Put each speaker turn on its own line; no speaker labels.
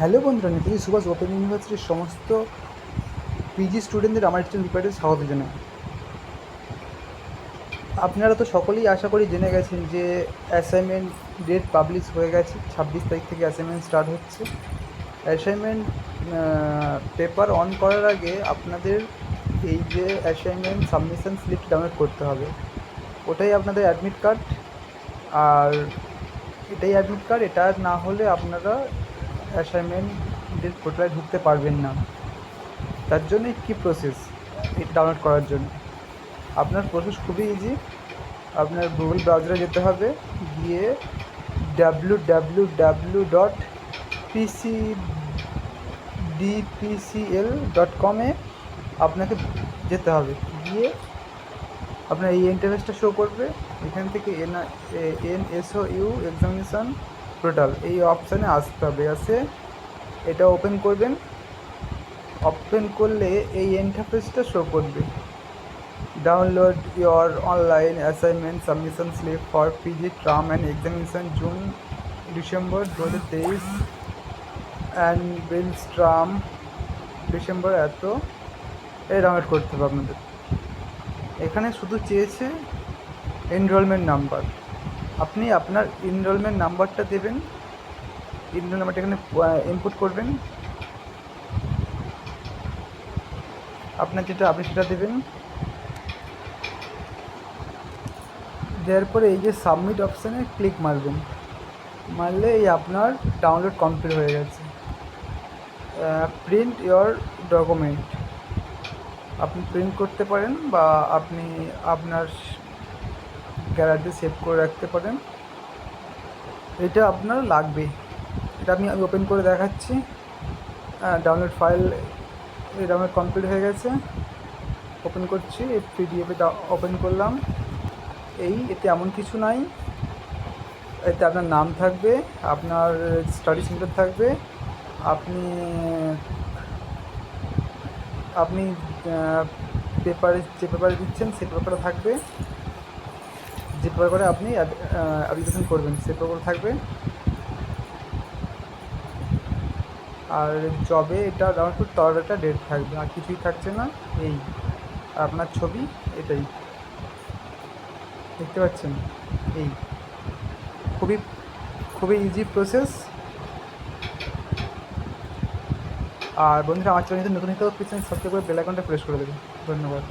Hello বন্ধুরা, Netaji Subhash open ইউনিভার্সিটির সমস্ত পিজি স্টুডেন্টদের আমার চ্যানেল রিপার্টে স্বাগত জানাই। আপনারা তো সকলেই আশা করি জেনে গেছেন যে অ্যাসাইনমেন্ট ডেট পাবলিশ হয়ে গেছে। 26 তারিখ থেকে অ্যাসাইনমেন্ট স্টার্ট হচ্ছে। অ্যাসাইনমেন্ট পেপার অন করার আগে আপনাদের এই যে অ্যাসাইনমেন্ট সাবমিশন স্লিপ ডাউনলোড করতে হবে, ওটাই আপনাদের অ্যাডমিট কার্ড। আর এটাই অ্যাডমিট কার্ড, এটা না হলে আপনারা অ্যাসাইনমেন্টের পোর্টালে ঢুকতে পারবেন না। তার জন্য কী প্রসেস এটা ডাউনলোড করার জন্য? আপনার প্রসেস খুবই ইজি। আপনার গুগল ব্রাউজারে যেতে হবে, গিয়ে www.pcdpcl.com-এ আপনাকে যেতে হবে। গিয়ে আপনার এই ইন্টারফেসটা শো করবে। এখান থেকে NSOU এক্সামিনেশান পোর্টাল এই অপশানে আসতে হবে। এটা ওপেন করবেন। ওপেন করলে এই ইন্টারফেসটা শো করবে। Download your online assignment submission slip for PG term and examination June December 2023 and bills term December এই ডাউনলোড করতে হবে আপনাদের। এখানে শুধু চেয়েছে এনরোলমেন্ট নাম্বার। আপনি আপনার এনরোলমেন্ট নাম্বারটা দেবেন। এনরোলমেন্ট নাম্বারটা এখানে ইনপুট করবেন। আপনি সেটা দেবেন। দেওয়ার পরে এই যে সাবমিট অপশানে ক্লিক মারবেন। মারলে এই আপনার ডাউনলোড কমপ্লিট হয়ে গেছে। প্রিন্ট ইয়োর ডকুমেন্ট আপনি প্রিন্ট করতে পারেন বা আপনি আপনার গ্যালারিতে সেভ করে রাখতে পারেন। এটা আপনার লাগবে। এটা আমি ওপেন করে দেখাচ্ছি। ডাউনলোড ফাইল ডাউনলোড কমপ্লিট হয়ে গেছে। ওপেন করছি, এই পিডিএফে ওপেন করলাম। এতে এমন কিছু নাই। এতে আপনার নাম থাকবে, আপনার স্টাডি সেন্টার থাকবে, আপনি আপনি যে পেপারে দিচ্ছেন সেই পেপারটা থাকবে, যে পেপার করে আপনি অ্যাপ্লিকেশন করবেন সে পেপার থাকবে। আর জবে এটা ডাউনলোড করতে তার একটা ডেট থাকবে, আর কিছুই থাকছে না। এই আপনার ছবি, এটাই দেখতে পাচ্ছেন। এই খুবই খুবই ইজি প্রসেস। আর বন্ধুরা, আমার চ্যানেল নতুন হতে প্লিজ সাবস্ক্রাইব করে বেল আইকনটা প্রেস করে দেবেন। ধন্যবাদ।